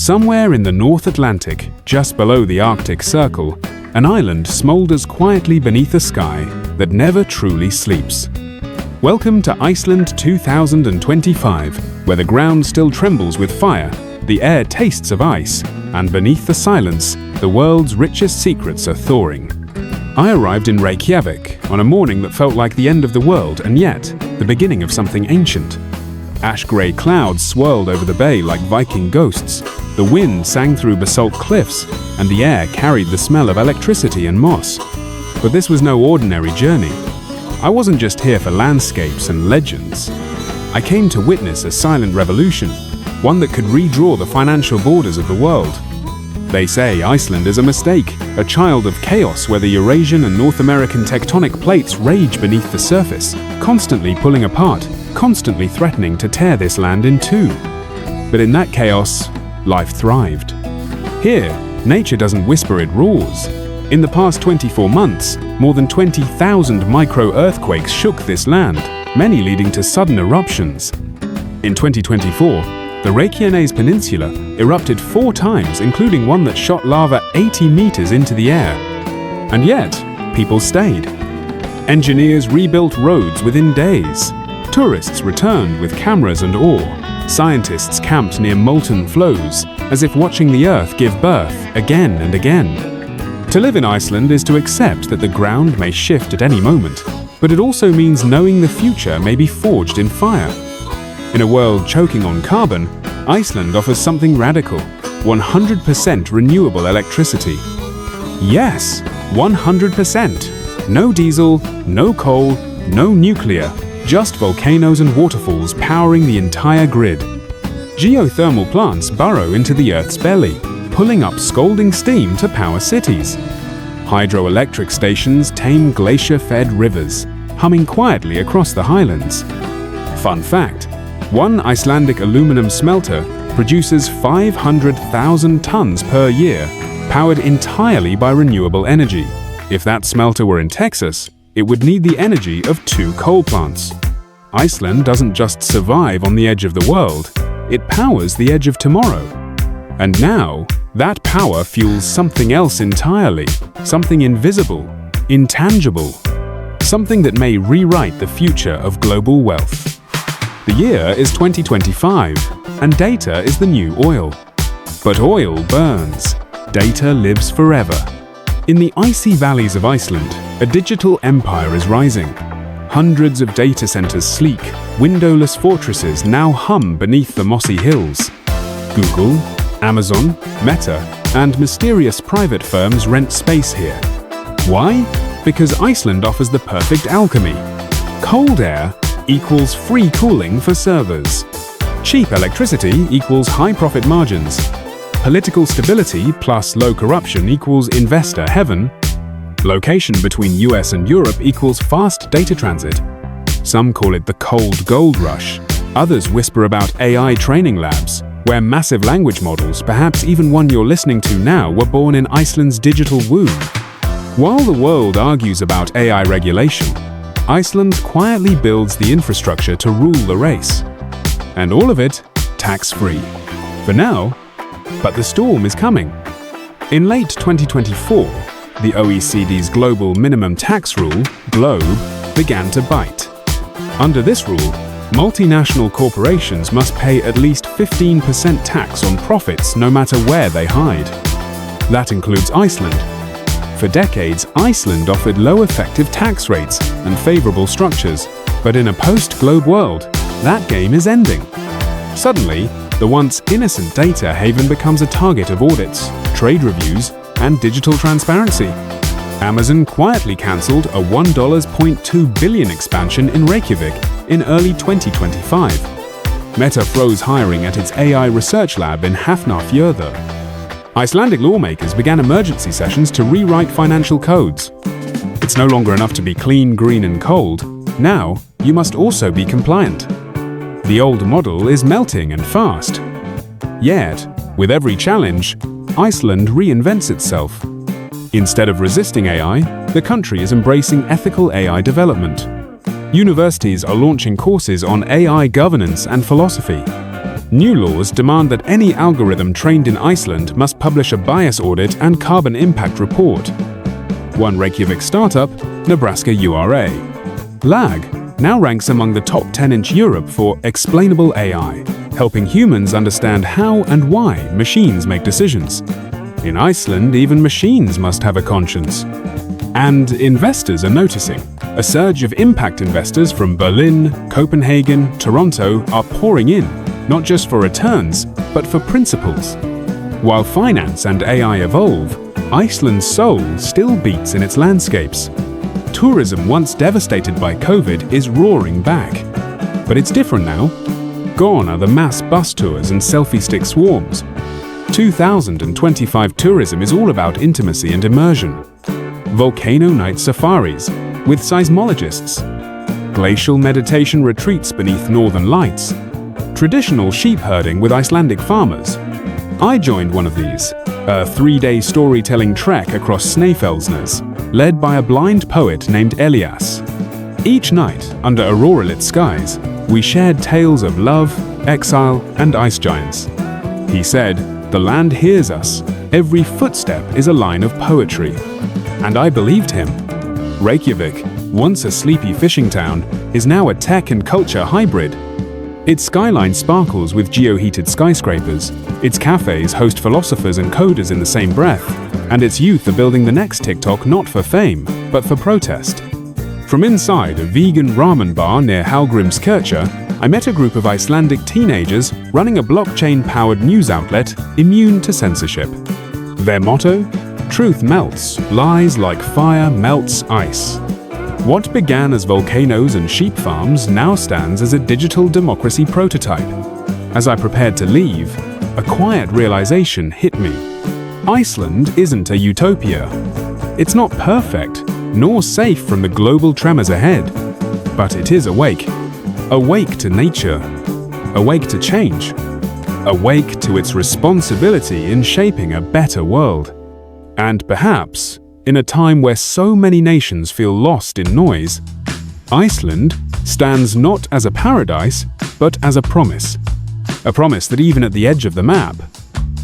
Somewhere in the North Atlantic, just below the Arctic Circle, an island smolders quietly beneath a sky that never truly sleeps. Welcome to Iceland 2025, where the ground still trembles with fire, the air tastes of ice, and beneath the silence, the world's richest secrets are thawing. I arrived in Reykjavik on a morning that felt like the end of the world and yet the beginning of something ancient. Ash-grey clouds swirled over the bay like Viking ghosts, the wind sang through basalt cliffs, and the air carried the smell of electricity and moss. But this was no ordinary journey. I wasn't just here for landscapes and legends. I came to witness a silent revolution, one that could redraw the financial borders of the world. They say Iceland is a mistake, a child of chaos where the Eurasian and North American tectonic plates rage beneath the surface, constantly pulling apart, constantly threatening to tear this land in two. But in that chaos, life thrived. Here, nature doesn't whisper, it roars. In the past 24 months, more than 20,000 micro-earthquakes shook this land, many leading to sudden eruptions. In 2024, the Reykjanes Peninsula erupted 4 times, including one that shot lava 80 meters into the air. And yet, people stayed. Engineers rebuilt roads within days. Tourists returned with cameras and awe. Scientists camped near molten flows, as if watching the Earth give birth again and again. To live in Iceland is to accept that the ground may shift at any moment, but it also means knowing the future may be forged in fire. In a world choking on carbon, Iceland offers something radical: 100% renewable electricity. Yes, 100%. No diesel, no coal, no nuclear, just volcanoes and waterfalls powering the entire grid. Geothermal plants burrow into the Earth's belly, pulling up scalding steam to power cities. Hydroelectric stations tame glacier-fed rivers, humming quietly across the highlands. Fun fact: one Icelandic aluminum smelter produces 500,000 tons per year, powered entirely by renewable energy. If that smelter were in Texas, it would need the energy of 2 coal plants. Iceland doesn't just survive on the edge of the world, it powers the edge of tomorrow. And now, that power fuels something else entirely, something invisible, intangible, something that may rewrite the future of global wealth. The year is 2025, and data is the new oil. But oil burns, data lives forever. In the icy valleys of Iceland, a digital empire is rising. Hundreds of data centers sleek, windowless fortresses now hum beneath the mossy hills. Google, Amazon, Meta, and mysterious private firms rent space here. Why? Because Iceland offers the perfect alchemy. Cold air equals free cooling for servers. Cheap electricity equals high profit margins. Political stability plus low corruption equals investor heaven. Location between US and Europe equals fast data transit. Some call it the cold gold rush. Others whisper about AI training labs, where massive language models, perhaps even one you're listening to now, were born in Iceland's digital womb. While the world argues about AI regulation, Iceland quietly builds the infrastructure to rule the race. And all of it tax-free. For now, but the storm is coming. In late 2024, the OECD's global minimum tax rule, GLOBE, began to bite. Under this rule, multinational corporations must pay at least 15% tax on profits no matter where they hide. That includes Iceland. For decades, Iceland offered low effective tax rates and favorable structures, but in a post-globe world, that game is ending. Suddenly, the once innocent data haven becomes a target of audits, trade reviews, and digital transparency. Amazon quietly cancelled a $1.2 billion expansion in Reykjavik in early 2025. Meta froze hiring at its AI research lab in Hafnarfjörður. Icelandic lawmakers began emergency sessions to rewrite financial codes. It's no longer enough to be clean, green, and cold. Now, you must also be compliant. The old model is melting and fast. Yet, with every challenge, Iceland reinvents itself. Instead of resisting AI, the country is embracing ethical AI development. Universities are launching courses on AI governance and philosophy. New laws demand that any algorithm trained in Iceland must publish a bias audit and carbon impact report. One Reykjavik startup, Nebraska URA. LAG now ranks among the top 10 in Europe for explainable AI, helping humans understand how and why machines make decisions. In Iceland, even machines must have a conscience. And investors are noticing. A surge of impact investors from Berlin, Copenhagen, Toronto are pouring in, not just for returns, but for principles. While finance and AI evolve, Iceland's soul still beats in its landscapes. Tourism, once devastated by COVID, is roaring back. But it's different now. Gone are the mass bus tours and selfie stick swarms. 2025 tourism is all about intimacy and immersion. Volcano night safaris with seismologists. Glacial meditation retreats beneath northern lights. Traditional sheep herding with Icelandic farmers. I joined one of these, a 3-day storytelling trek across Snæfellsnes, led by a blind poet named Elias. Each night, under aurora-lit skies, we shared tales of love, exile, and ice giants. He said, "The land hears us. Every footstep is a line of poetry." And I believed him. Reykjavik, once a sleepy fishing town, is now a tech and culture hybrid. Its skyline sparkles with geo-heated skyscrapers, its cafes host philosophers and coders in the same breath, and its youth are building the next TikTok not for fame, but for protest. From inside a vegan ramen bar near Hallgrímskirkja, I met a group of Icelandic teenagers running a blockchain-powered news outlet immune to censorship. Their motto? Truth melts, lies like fire melts ice. What began as volcanoes and sheep farms now stands as a digital democracy prototype. As I prepared to leave, a quiet realization hit me. Iceland isn't a utopia. It's not perfect, nor safe from the global tremors ahead. But it is awake. Awake to nature. Awake to change. Awake to its responsibility in shaping a better world. And perhaps, in a time where so many nations feel lost in noise, Iceland stands not as a paradise, but as a promise. A promise that even at the edge of the map,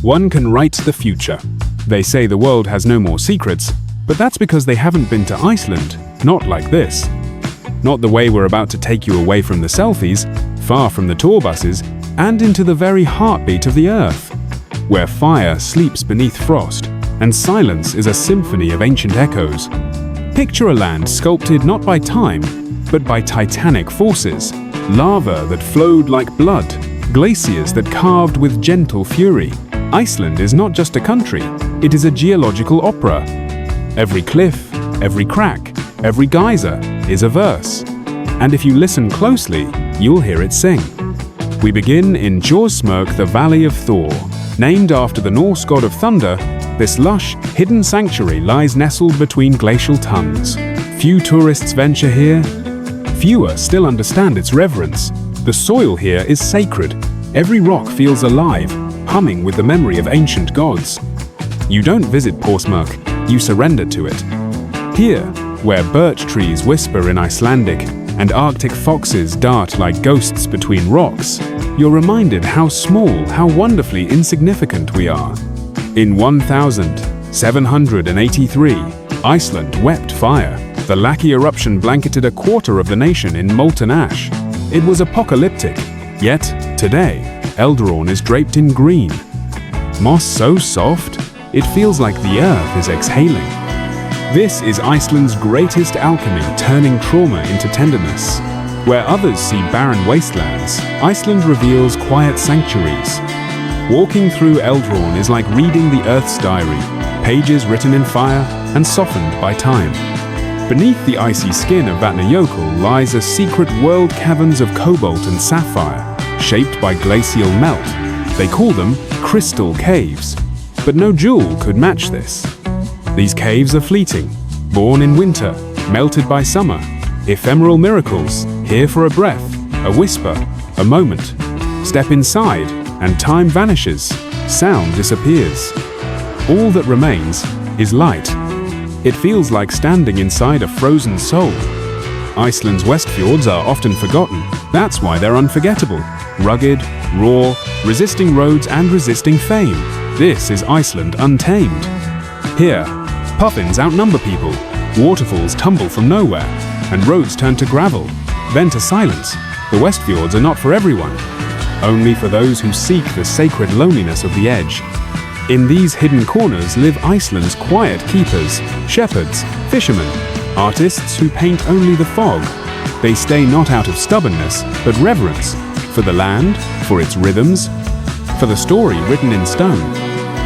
one can write the future. They say the world has no more secrets, but that's because they haven't been to Iceland, not like this. Not the way we're about to take you away from the selfies, far from the tour buses, and into the very heartbeat of the earth, where fire sleeps beneath frost, and silence is a symphony of ancient echoes. Picture a land sculpted not by time, but by titanic forces, lava that flowed like blood, glaciers that carved with gentle fury. Iceland is not just a country, it is a geological opera. Every cliff, every crack, every geyser is a verse. And if you listen closely, you'll hear it sing. We begin in Þórsmörk, the Valley of Thor. Named after the Norse god of thunder, this lush, hidden sanctuary lies nestled between glacial tongues. Few tourists venture here. Fewer still understand its reverence. The soil here is sacred. Every rock feels alive, humming with the memory of ancient gods. You don't visit Þórsmörk, you surrender to it. Here, where birch trees whisper in Icelandic and Arctic foxes dart like ghosts between rocks, you're reminded how small, how wonderfully insignificant we are. In 1783, Iceland wept fire. The Laki eruption blanketed a quarter of the nation in molten ash. It was apocalyptic, yet today, Eldrón is draped in green. Moss so soft, it feels like the earth is exhaling. This is Iceland's greatest alchemy, turning trauma into tenderness. Where others see barren wastelands, Iceland reveals quiet sanctuaries. Walking through Eldrón is like reading the Earth's diary, pages written in fire and softened by time. Beneath the icy skin of Vatnajökull lies a secret world caverns of cobalt and sapphire, shaped by glacial melt. They call them crystal caves. But no jewel could match this. These caves are fleeting, born in winter, melted by summer, ephemeral miracles, here for a breath, a whisper, a moment. Step inside, and time vanishes, sound disappears. All that remains is light. It feels like standing inside a frozen soul. Iceland's west fjords are often forgotten. That's why they're unforgettable. Rugged, raw, resisting roads and resisting fame. This is Iceland untamed. Here, puffins outnumber people, waterfalls tumble from nowhere, and roads turn to gravel, then to silence. The West Fjords are not for everyone, only for those who seek the sacred loneliness of the edge. In these hidden corners live Iceland's quiet keepers, shepherds, fishermen, artists who paint only the fog. They stay not out of stubbornness, but reverence, for the land, for its rhythms, for the story written in stone.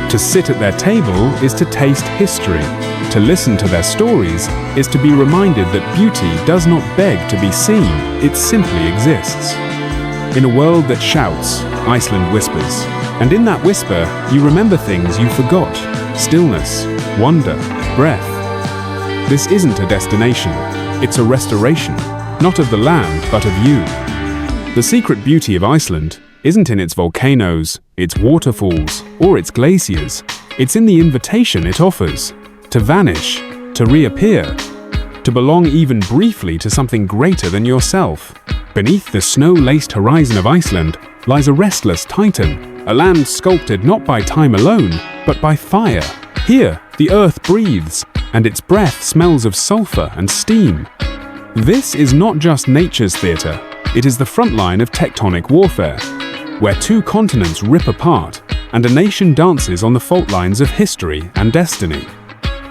To sit at their table is to taste history. To listen to their stories is to be reminded that beauty does not beg to be seen, it simply exists. In a world that shouts, Iceland whispers. And in that whisper, you remember things you forgot. Stillness, wonder, breath. This isn't a destination, it's a restoration, not of the land, but of you. The secret beauty of Iceland isn't in its volcanoes, its waterfalls, or its glaciers. It's in the invitation it offers, to vanish, to reappear, to belong even briefly to something greater than yourself. Beneath the snow-laced horizon of Iceland lies a restless titan, a land sculpted not by time alone, but by fire. Here, the earth breathes, and its breath smells of sulfur and steam. This is not just nature's theater, it is the front line of tectonic warfare, where two continents rip apart, and a nation dances on the fault lines of history and destiny.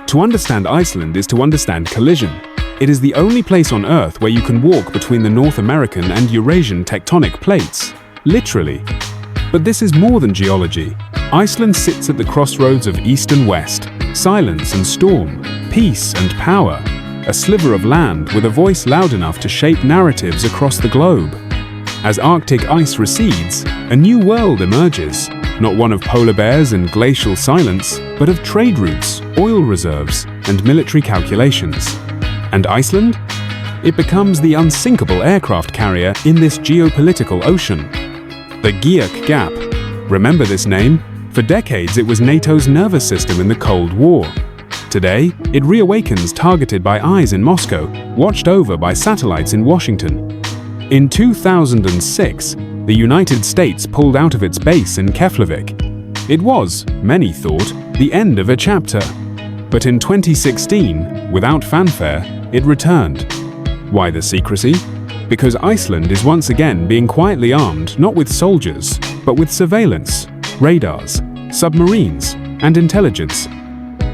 To understand Iceland is to understand collision. It is the only place on Earth where you can walk between the North American and Eurasian tectonic plates, literally. But this is more than geology. Iceland sits at the crossroads of east and west, silence and storm, peace and power, a sliver of land with a voice loud enough to shape narratives across the globe. As Arctic ice recedes, a new world emerges, not one of polar bears and glacial silence, but of trade routes, oil reserves, and military calculations. And Iceland? It becomes the unsinkable aircraft carrier in this geopolitical ocean. The Geoc Gap. Remember this name? For decades it was NATO's nervous system in the Cold War. Today, it reawakens targeted by eyes in Moscow, watched over by satellites in Washington. In 2006, the United States pulled out of its base in Keflavik. It was, many thought, the end of a chapter. But in 2016, without fanfare, it returned. Why the secrecy? Because Iceland is once again being quietly armed not with soldiers, but with surveillance, radars, submarines, and intelligence.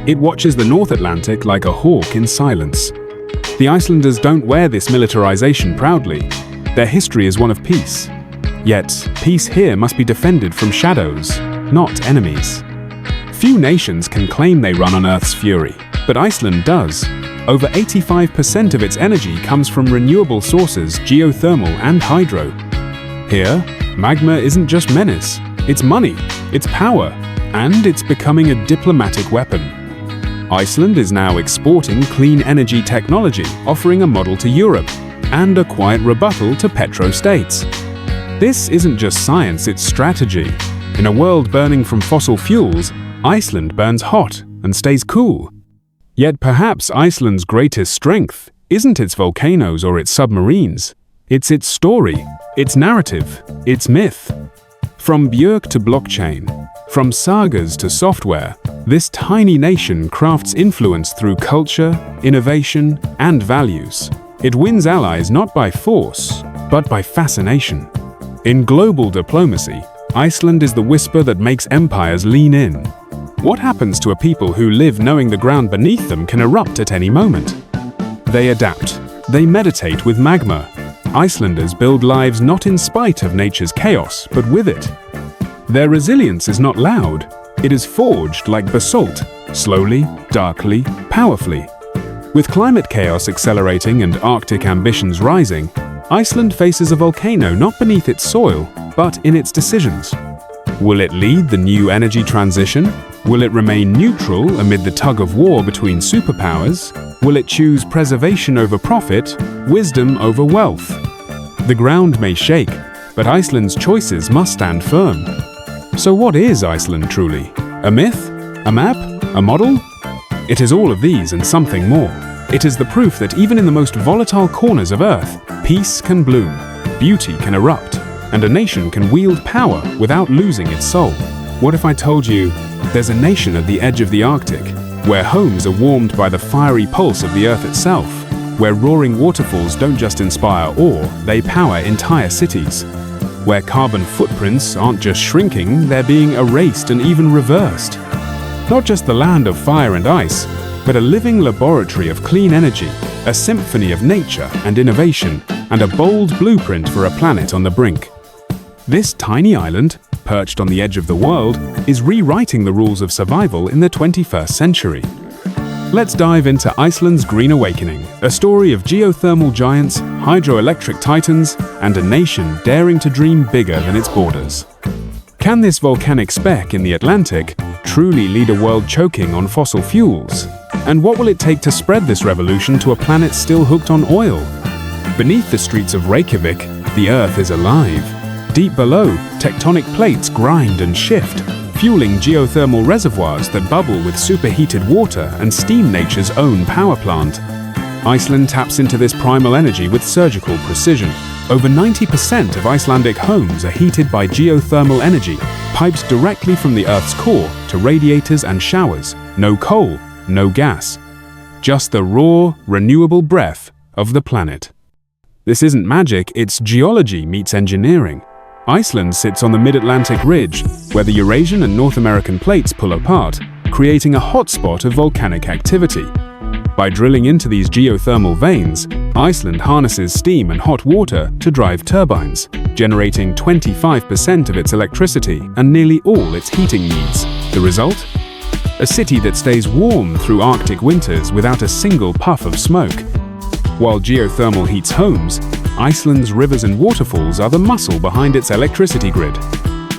It watches the North Atlantic like a hawk in silence. The Icelanders don't wear this militarization proudly. Their history is one of peace. Yet, peace here must be defended from shadows, not enemies. Few nations can claim they run on Earth's fury, but Iceland does. Over 85% of its energy comes from renewable sources, geothermal and hydro. Here, magma isn't just menace, it's money, it's power, and it's becoming a diplomatic weapon. Iceland is now exporting clean energy technology, offering a model to Europe, and a quiet rebuttal to petro-states. This isn't just science, it's strategy. In a world burning from fossil fuels, Iceland burns hot and stays cool. Yet perhaps Iceland's greatest strength isn't its volcanoes or its submarines. It's its story, its narrative, its myth. From Björk to blockchain, from sagas to software, this tiny nation crafts influence through culture, innovation, and values. It wins allies not by force, but by fascination. In global diplomacy, Iceland is the whisper that makes empires lean in. What happens to a people who live knowing the ground beneath them can erupt at any moment? They adapt. They meditate with magma. Icelanders build lives not in spite of nature's chaos, but with it. Their resilience is not loud. It is forged like basalt, slowly, darkly, powerfully. With climate chaos accelerating and Arctic ambitions rising, Iceland faces a volcano not beneath its soil, but in its decisions. Will it lead the new energy transition? Will it remain neutral amid the tug-of-war between superpowers? Will it choose preservation over profit, wisdom over wealth? The ground may shake, but Iceland's choices must stand firm. So what is Iceland truly? A myth? A map? A model? It is all of these and something more. It is the proof that even in the most volatile corners of Earth, peace can bloom, beauty can erupt, and a nation can wield power without losing its soul. What if I told you there's a nation at the edge of the Arctic, where homes are warmed by the fiery pulse of the Earth itself, where roaring waterfalls don't just inspire awe, they power entire cities, where carbon footprints aren't just shrinking, they're being erased and even reversed. Not just the land of fire and ice, but a living laboratory of clean energy, a symphony of nature and innovation, and a bold blueprint for a planet on the brink. This tiny island, perched on the edge of the world, is rewriting the rules of survival in the 21st century. Let's dive into Iceland's Green Awakening, a story of geothermal giants, hydroelectric titans, and a nation daring to dream bigger than its borders. Can this volcanic speck in the Atlantic truly lead a world choking on fossil fuels? And what will it take to spread this revolution to a planet still hooked on oil? Beneath the streets of Reykjavik, the Earth is alive. Deep below, tectonic plates grind and shift, fueling geothermal reservoirs that bubble with superheated water and steam nature's own power plant. Iceland taps into this primal energy with surgical precision. Over 90% of Icelandic homes are heated by geothermal energy, piped directly from the Earth's core to radiators and showers. No coal, no gas. Just the raw, renewable breath of the planet. This isn't magic, it's geology meets engineering. Iceland sits on the mid-Atlantic ridge, where the Eurasian and North American plates pull apart, creating a hotspot of volcanic activity. By drilling into these geothermal veins, Iceland harnesses steam and hot water to drive turbines, generating 25% of its electricity and nearly all its heating needs. The result? A city that stays warm through Arctic winters without a single puff of smoke. While geothermal heats homes, Iceland's rivers and waterfalls are the muscle behind its electricity grid.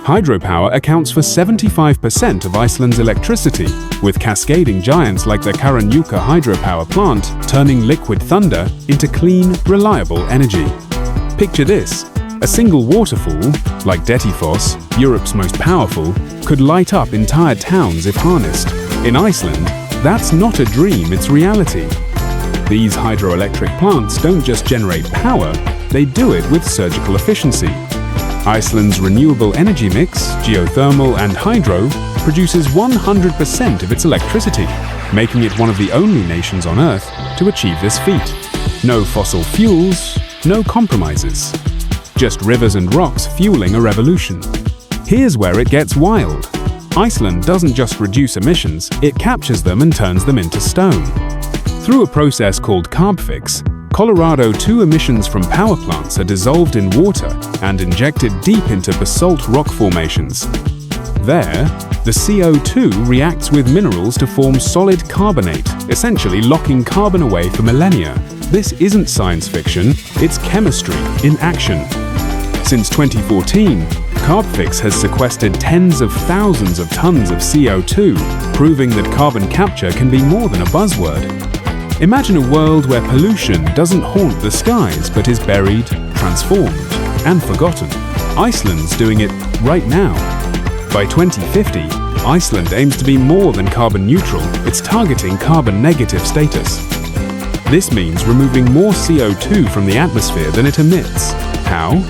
Hydropower accounts for 75% of Iceland's electricity, with cascading giants like the Karanjuka hydropower plant turning liquid thunder into clean, reliable energy. Picture this. A single waterfall, like Dettifoss, Europe's most powerful, could light up entire towns if harnessed. In Iceland, that's not a dream, it's reality. These hydroelectric plants don't just generate power, they do it with surgical efficiency. Iceland's renewable energy mix, geothermal and hydro, produces 100% of its electricity, making it one of the only nations on Earth to achieve this feat. No fossil fuels, no compromises. Just rivers and rocks fueling a revolution. Here's where it gets wild. Iceland doesn't just reduce emissions, it captures them and turns them into stone. Through a process called carbfix, Colorado II emissions from power plants are dissolved in water and injected deep into basalt rock formations. There, the CO2 reacts with minerals to form solid carbonate, essentially locking carbon away for millennia. This isn't science fiction, it's chemistry in action. Since 2014, carbfix has sequestered tens of thousands of tons of CO2, proving that carbon capture can be more than a buzzword. Imagine a world where pollution doesn't haunt the skies but is buried, transformed, and forgotten. Iceland's doing it right now. By 2050, Iceland aims to be more than carbon neutral, it's targeting carbon negative status. This means removing more CO2 from the atmosphere than it emits. How?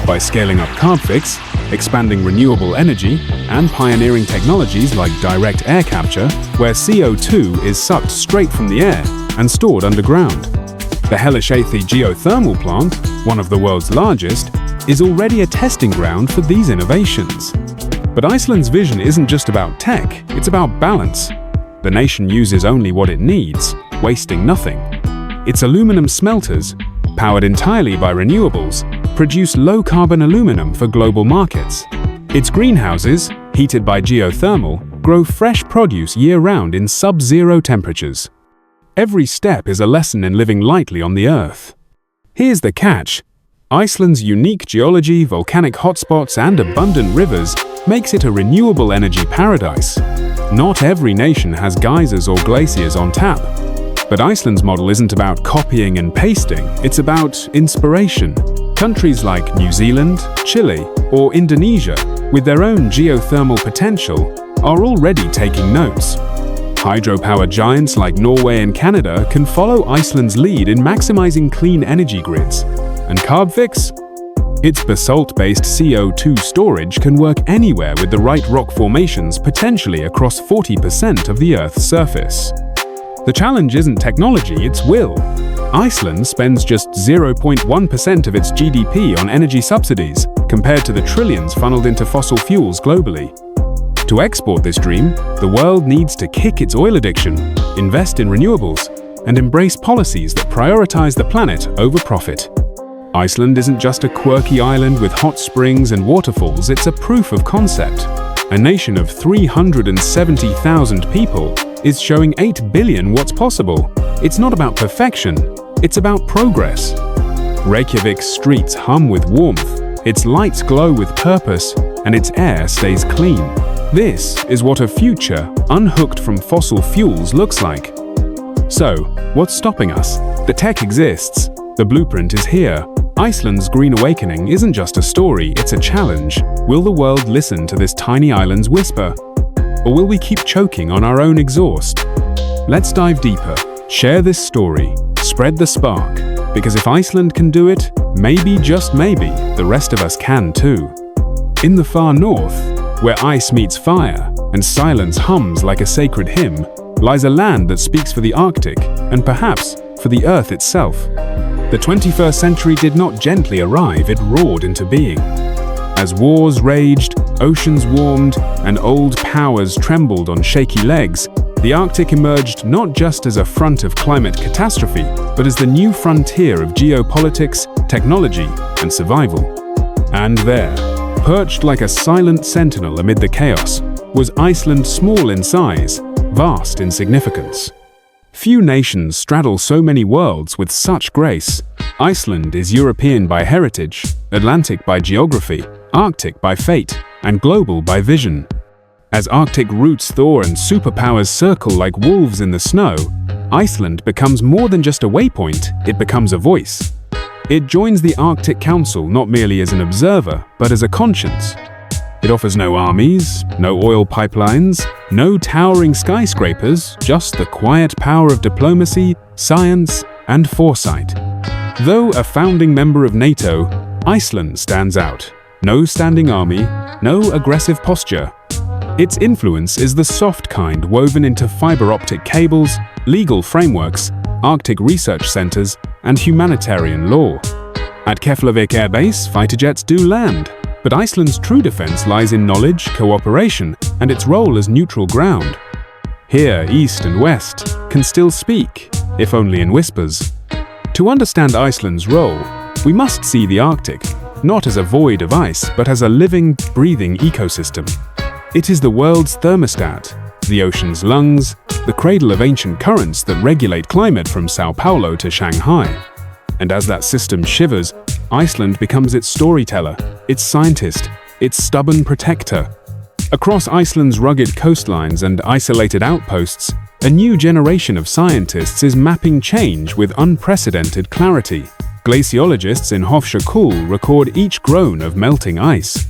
By scaling up carbfix, expanding renewable energy, and pioneering technologies like direct air capture, where CO2 is sucked straight from the air and stored underground. The Hellishethi geothermal plant, one of the world's largest, is already a testing ground for these innovations. But Iceland's vision isn't just about tech, it's about balance. The nation uses only what it needs, wasting nothing. Its aluminum smelters, powered entirely by renewables, produce low-carbon aluminum for global markets. Its greenhouses, heated by geothermal, grow fresh produce year-round in sub-zero temperatures. Every step is a lesson in living lightly on the Earth. Here's the catch. Iceland's unique geology, volcanic hotspots, and abundant rivers makes it a renewable energy paradise. Not every nation has geysers or glaciers on tap. But Iceland's model isn't about copying and pasting, it's about inspiration. Countries like New Zealand, Chile, or Indonesia, with their own geothermal potential, are already taking notes. Hydropower giants like Norway and Canada can follow Iceland's lead in maximizing clean energy grids. And carbfix? Its basalt-based CO2 storage can work anywhere with the right rock formations, potentially across 40% of the Earth's surface. The challenge isn't technology, it's will. Iceland spends just 0.1% of its GDP on energy subsidies, compared to the trillions funneled into fossil fuels globally. To export this dream, the world needs to kick its oil addiction, invest in renewables, and embrace policies that prioritize the planet over profit. Iceland isn't just a quirky island with hot springs and waterfalls, it's a proof of concept. A nation of 370,000 people is showing 8 billion what's possible. It's not about perfection, it's about progress. Reykjavik's streets hum with warmth, its lights glow with purpose, and its air stays clean. This is what a future unhooked from fossil fuels looks like. So, what's stopping us? The tech exists. The blueprint is here. Iceland's green awakening isn't just a story, it's a challenge. Will the world listen to this tiny island's whisper? Or will we keep choking on our own exhaust? Let's dive deeper. Share this story. Spread the spark. Because if Iceland can do it, maybe, just maybe, the rest of us can too. In the far north, where ice meets fire and silence hums like a sacred hymn, lies a land that speaks for the Arctic and perhaps for the Earth itself. The 21st century did not gently arrive, it roared into being. As wars raged, oceans warmed, and old powers trembled on shaky legs, the Arctic emerged not just as a front of climate catastrophe, but as the new frontier of geopolitics, technology, and survival. And there, perched like a silent sentinel amid the chaos, was Iceland, small in size, vast in significance. Few nations straddle so many worlds with such grace. Iceland is European by heritage, Atlantic by geography, Arctic by fate, and global by vision. As Arctic roots thaw and superpowers circle like wolves in the snow, Iceland becomes more than just a waypoint, it becomes a voice. It joins the Arctic Council not merely as an observer, but as a conscience. It offers no armies, no oil pipelines, no towering skyscrapers, just the quiet power of diplomacy, science, and foresight. Though a founding member of NATO, Iceland stands out. No standing army, no aggressive posture. Its influence is the soft kind woven into fiber optic cables, legal frameworks, Arctic research centers, and humanitarian law. At Keflavik Air Base, fighter jets do land, but Iceland's true defense lies in knowledge, cooperation, and its role as neutral ground. Here, East and West can still speak, if only in whispers. To understand Iceland's role, we must see the Arctic, not as a void of ice, but as a living, breathing ecosystem. It is the world's thermostat, the ocean's lungs, the cradle of ancient currents that regulate climate from Sao Paulo to Shanghai. And as that system shivers, Iceland becomes its storyteller, its scientist, its stubborn protector. Across Iceland's rugged coastlines and isolated outposts, a new generation of scientists is mapping change with unprecedented clarity. Glaciologists in Hofsjökull record each groan of melting ice.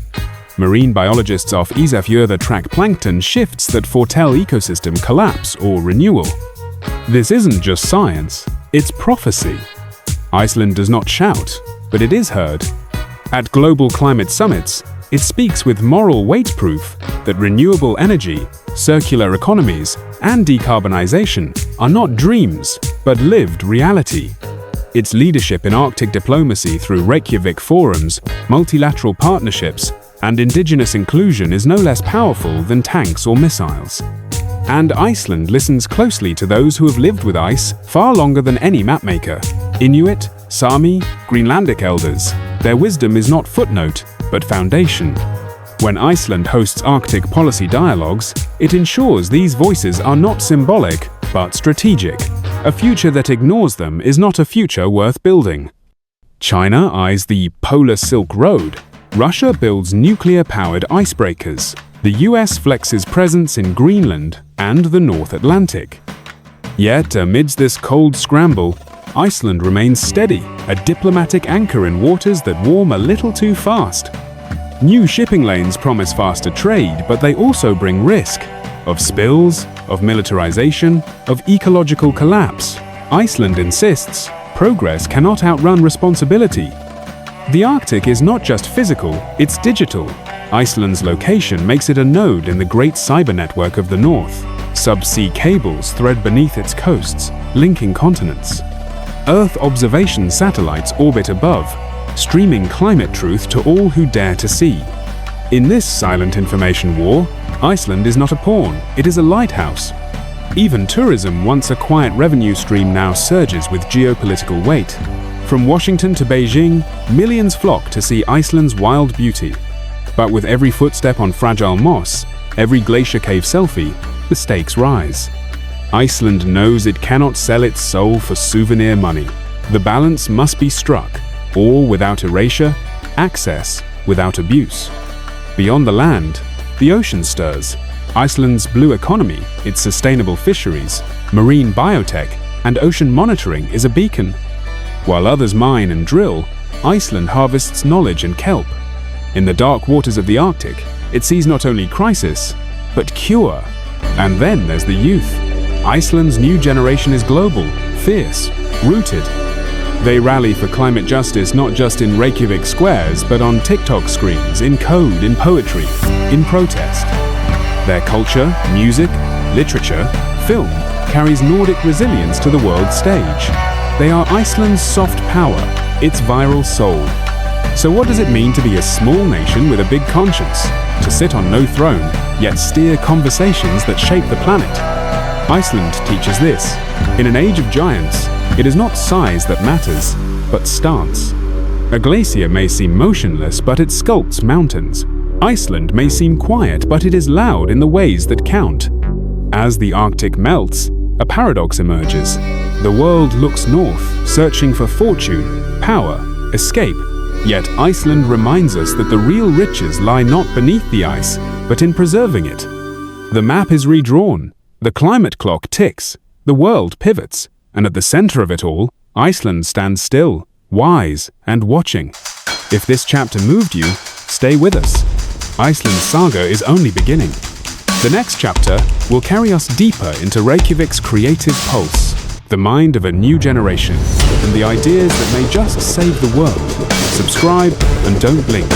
Marine biologists off Ísafjörður track plankton shifts that foretell ecosystem collapse or renewal. This isn't just science, it's prophecy. Iceland does not shout, but it is heard. At global climate summits, it speaks with moral weight proof that renewable energy, circular economies, and decarbonization are not dreams, but lived reality. Its leadership in Arctic diplomacy through Reykjavik forums, multilateral partnerships, and indigenous inclusion is no less powerful than tanks or missiles. And Iceland listens closely to those who have lived with ice far longer than any mapmaker. Inuit, Sami, Greenlandic elders. Their wisdom is not footnote, but foundation. When Iceland hosts Arctic policy dialogues, it ensures these voices are not symbolic, but strategic. A future that ignores them is not a future worth building. China eyes the Polar Silk Road. Russia builds nuclear-powered icebreakers. The US flexes presence in Greenland and the North Atlantic. Yet, amidst this cold scramble, Iceland remains steady, a diplomatic anchor in waters that warm a little too fast. New shipping lanes promise faster trade, but they also bring risk of spills, of militarization, of ecological collapse. Iceland insists progress cannot outrun responsibility. The Arctic is not just physical, it's digital. Iceland's location makes it a node in the great cyber network of the North. Subsea cables thread beneath its coasts, linking continents. Earth observation satellites orbit above, streaming climate truth to all who dare to see. In this silent information war, Iceland is not a pawn, it is a lighthouse. Even tourism, once a quiet revenue stream, now surges with geopolitical weight. From Washington to Beijing, millions flock to see Iceland's wild beauty. But with every footstep on fragile moss, every glacier cave selfie, the stakes rise. Iceland knows it cannot sell its soul for souvenir money. The balance must be struck, awe without erasure, access without abuse. Beyond the land, the ocean stirs. Iceland's blue economy, its sustainable fisheries, marine biotech, and ocean monitoring is a beacon. While others mine and drill, Iceland harvests knowledge and kelp. In the dark waters of the Arctic, it sees not only crisis, but cure. And then there's the youth. Iceland's new generation is global, fierce, rooted. They rally for climate justice not just in Reykjavik squares, but on TikTok screens, in code, in poetry, in protest. Their culture, music, literature, film carries Nordic resilience to the world stage. They are Iceland's soft power, its viral soul. So what does it mean to be a small nation with a big conscience? To sit on no throne, yet steer conversations that shape the planet? Iceland teaches this. In an age of giants, it is not size that matters, but stance. A glacier may seem motionless, but it sculpts mountains. Iceland may seem quiet, but it is loud in the ways that count. As the Arctic melts, a paradox emerges. The world looks north, searching for fortune, power, escape. Yet Iceland reminds us that the real riches lie not beneath the ice, but in preserving it. The map is redrawn, the climate clock ticks, the world pivots, and at the center of it all, Iceland stands still, wise and watching. If this chapter moved you, stay with us. Iceland's saga is only beginning. The next chapter will carry us deeper into Reykjavik's creative pulse, the mind of a new generation, and the ideas that may just save the world. Subscribe and don't blink.